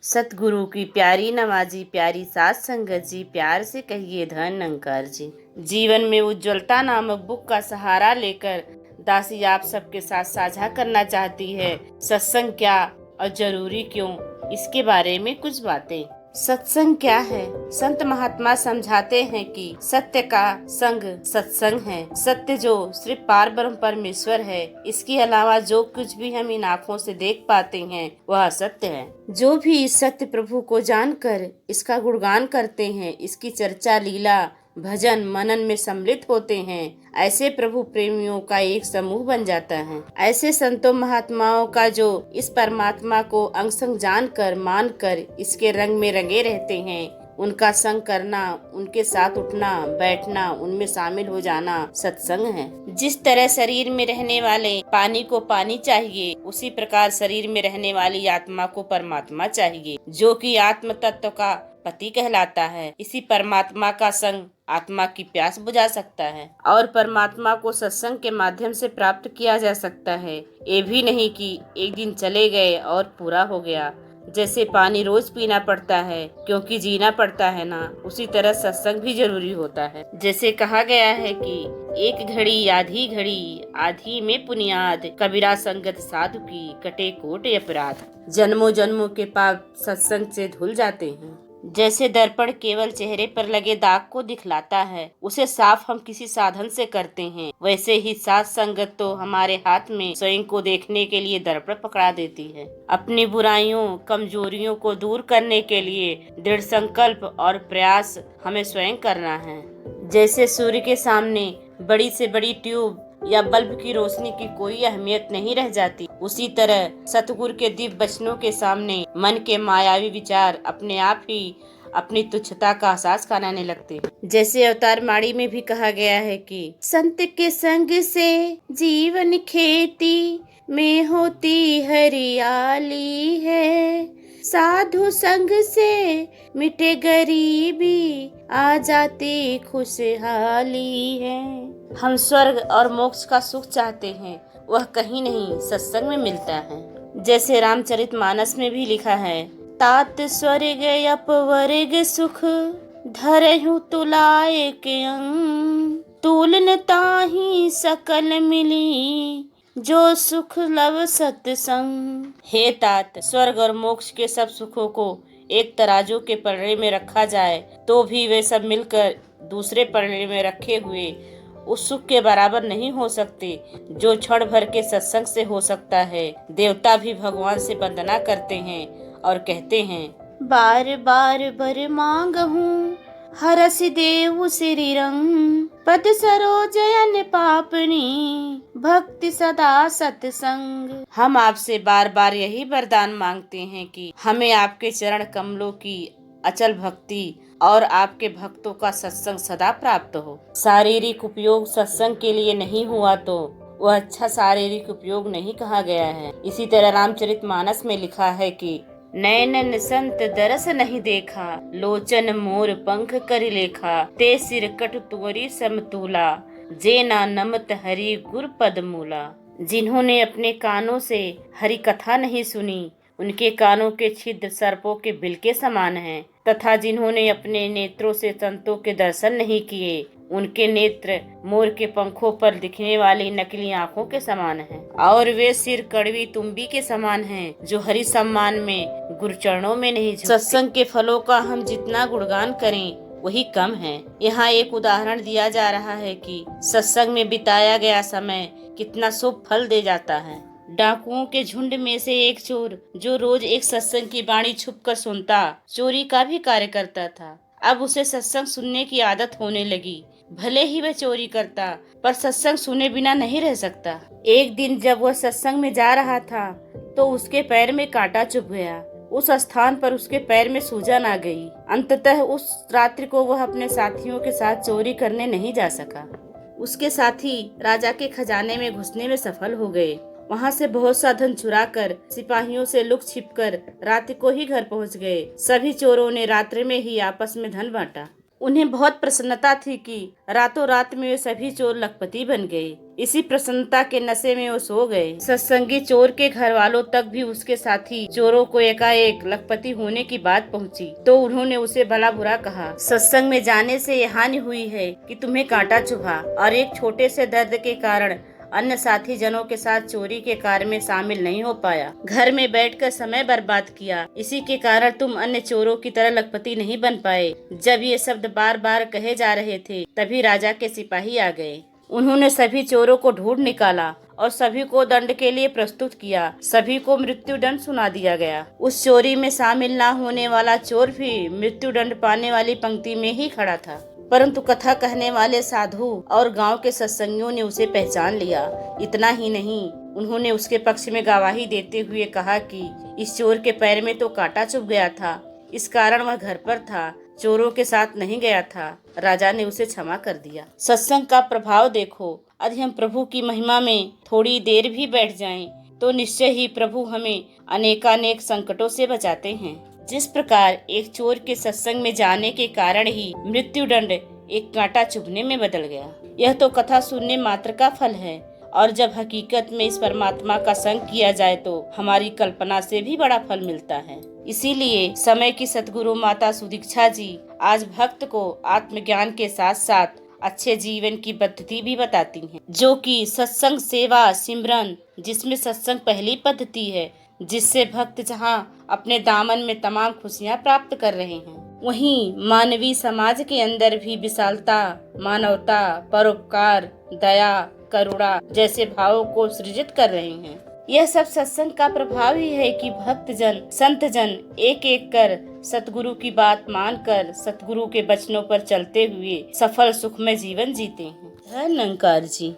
सतगुरु की प्यारी नवाजी, प्यारी सात संगत जी, प्यार से कहिए धन्यंकार जी। जीवन में उज्ज्वलता नामक बुक का सहारा लेकर दासी आप सबके साथ साझा करना चाहती है सत्संग क्या और जरूरी क्यों, इसके बारे में कुछ बातें। सत्संग क्या है? संत महात्मा समझाते हैं कि सत्य का संग सत्संग है। सत्य जो सिर्फ पार ब्रह्म परमेश्वर है, इसके अलावा जो कुछ भी हम इन आँखों से देख पाते हैं वह सत्य है। जो भी इस सत्य प्रभु को जानकर इसका गुणगान करते हैं, इसकी चर्चा लीला भजन मनन में सम्मिलित होते हैं, ऐसे प्रभु प्रेमियों का एक समूह बन जाता है। ऐसे संतों महात्माओं का जो इस परमात्मा को अंग संग जानकर मानकर इसके रंग में रंगे रहते हैं, उनका संग करना, उनके साथ उठना बैठना, उनमें शामिल हो जाना सत्संग है। जिस तरह शरीर में रहने वाले पानी को पानी चाहिए, उसी प्रकार शरीर में रहने वाली आत्मा को परमात्मा चाहिए, जो कि आत्म तत्व का पति कहलाता है। इसी परमात्मा का संग आत्मा की प्यास बुझा सकता है और परमात्मा को सत्संग के माध्यम से प्राप्त किया जा सकता है। ये भी नहीं कि एक दिन चले गए और पूरा हो गया। जैसे पानी रोज पीना पड़ता है क्योंकि जीना पड़ता है ना, उसी तरह सत्संग भी जरूरी होता है। जैसे कहा गया है कि एक घड़ी आधी में पुनियाद, कबीरा संगत साधु की कटे कोट अपराध। जन्मों जन्मों के पाप सत्संग से धुल जाते हैं। जैसे दर्पण केवल चेहरे पर लगे दाग को दिखलाता है, उसे साफ हम किसी साधन से करते हैं, वैसे ही साथ संगत तो हमारे हाथ में स्वयं को देखने के लिए दर्पण पकड़ा देती है। अपनी बुराइयों कमजोरियों को दूर करने के लिए दृढ़ संकल्प और प्रयास हमें स्वयं करना है। जैसे सूर्य के सामने बड़ी से बड़ी ट्यूब या बल्ब की रोशनी की कोई अहमियत नहीं रह जाती, उसी तरह सतगुरु के दिव्य वचनों के सामने मन के मायावी विचार अपने आप ही अपनी तुच्छता का एहसास कराने लगते हैं। जैसे अवतार माड़ी में भी कहा गया है कि संत के संग से जीवन खेती में होती हरियाली है, साधु संग से मिटे गरीबी आ जाती खुशहाली है। हम स्वर्ग और मोक्ष का सुख चाहते हैं, वह कहीं नहीं सत्संग में मिलता है। जैसे रामचरितमानस में भी लिखा है, तात स्वर्ग अपवर्ग सुख धरहु तुलाए के अंग, तुलन ताहि सकल मिली जो सुख लव सत्संग। हे तात, स्वर्ग और मोक्ष के सब सुखों को एक तराजू के पलड़े में रखा जाए तो भी वे सब मिलकर दूसरे पलड़े में रखे हुए उस सुख के बराबर नहीं हो सकते जो क्षण भर के सत्संग से हो सकता है। देवता भी भगवान से वंदना करते हैं और कहते हैं, बार बार बर मांगहूँ हरस देव श्री रंग, पद सरोजयन पापनी भक्ति सदा सत्संग। हम आपसे बार बार यही वरदान मांगते हैं कि हमें आपके चरण कमलों की अचल भक्ति और आपके भक्तों का सत्संग सदा प्राप्त हो। शारीरिक उपयोग सत्संग के लिए नहीं हुआ तो वह अच्छा शारीरिक उपयोग नहीं कहा गया है। इसी तरह रामचरितमानस में लिखा है कि नैनन संत दरस नहीं देखा, लोचन मोर पंख कर लेखा, ते सिर कट तुअरी समतूला, जे ना नमत हरि गुर पद मूला। जिन्होंने अपने कानों से हरि कथा नहीं सुनी, उनके कानों के छिद्र सर्पों के बिल के समान हैं, तथा जिन्होंने अपने नेत्रों से संतों के दर्शन नहीं किए, उनके नेत्र मोर के पंखों पर दिखने वाली नकली आँखों के समान हैं। और वे सिर कड़वी तुम्बी के समान हैं, जो हरि सम्मान में गुरुचरणों में नहीं झुकते। सत्संग के फलों का हम जितना गुणगान करें वही कम है। यहाँ एक उदाहरण दिया जा रहा है कि सत्संग में बिताया गया समय कितना शुभ फल दे जाता है। डाकुओं के झुंड में से एक चोर, जो रोज एक सत्संग की वाणी छुपकर सुनता, चोरी का भी कार्य करता था। अब उसे सत्संग सुनने की आदत होने लगी। भले ही वह चोरी करता, पर सत्संग सुने बिना नहीं रह सकता। एक दिन जब वह सत्संग में जा रहा था तो उसके पैर में कांटा चुभ गया। उस स्थान पर उसके पैर में सूजन आ गई। अंततः उस रात्रि को वह अपने साथियों के साथ चोरी करने नहीं जा सका। उसके साथी राजा के खजाने में घुसने में सफल हो गए। वहाँ से बहुत सा धन चुराकर सिपाहियों से लुक छिपकर रात को ही घर पहुँच गए। सभी चोरों ने रात्रि में ही आपस में धन बांटा। उन्हें बहुत प्रसन्नता थी कि रातों रात में वे सभी चोर लखपति बन गए। इसी प्रसन्नता के नशे में वो सो गए। सत्संगी चोर के घर वालों तक भी उसके साथी चोरों को एकाएक लखपति होने की बात पहुंची, तो उन्होंने उसे भला बुरा कहा। सत्संग में जाने से यह हानि हुई है कि तुम्हें कांटा चुभा और एक छोटे से दर्द के कारण अन्य साथी जनों के साथ चोरी के कार्य में शामिल नहीं हो पाया। घर में बैठकर समय बर्बाद किया, इसी के कारण तुम अन्य चोरों की तरह लखपति नहीं बन पाए। जब ये शब्द बार बार कहे जा रहे थे, तभी राजा के सिपाही आ गए। उन्होंने सभी चोरों को ढूंढ निकाला और सभी को दंड के लिए प्रस्तुत किया। सभी को मृत्यु दंड सुना दिया गया। उस चोरी में शामिल न होने वाला चोर भी मृत्यु दंड पाने वाली पंक्ति में ही खड़ा था, परंतु कथा कहने वाले साधु और गांव के सत्संगियों ने उसे पहचान लिया। इतना ही नहीं, उन्होंने उसके पक्ष में गवाही देते हुए कहा कि इस चोर के पैर में तो कांटा चुभ गया था, इस कारण वह घर पर था, चोरों के साथ नहीं गया था। राजा ने उसे क्षमा कर दिया। सत्संग का प्रभाव देखो। यदि हम प्रभु की महिमा में थोड़ी देर भी बैठ जाएं, तो निश्चय ही प्रभु हमें अनेकानेक संकटों से बचाते हैं। जिस प्रकार एक चोर के सत्संग में जाने के कारण ही मृत्यु दंड एक कांटा चुभने में बदल गया। यह तो कथा सुनने मात्र का फल है, और जब हकीकत में इस परमात्मा का संग किया जाए तो हमारी कल्पना से भी बड़ा फल मिलता है। इसीलिए समय की सतगुरु माता सुदीक्षा जी आज भक्त को आत्मज्ञान के साथ साथ अच्छे जीवन की पद्धति भी बताती हैं, जो कि सत्संग सेवा सिमरन, जिसमें सत्संग पहली पद्धति है, जिससे भक्त जहाँ अपने दामन में तमाम खुशियाँ प्राप्त कर रहे हैं, वहीं मानवीय समाज के अंदर भी विशालता, मानवता, परोपकार, दया, करुणा जैसे भावों को सृजित कर रहे हैं। यह सब सत्संग का प्रभाव ही है कि भक्त जन, संत जन एक एक कर सतगुरु की बात मानकर सतगुरु के वचनों पर चलते हुए सफल सुखमय जीवन जीते हैं। धन्यवाद जी।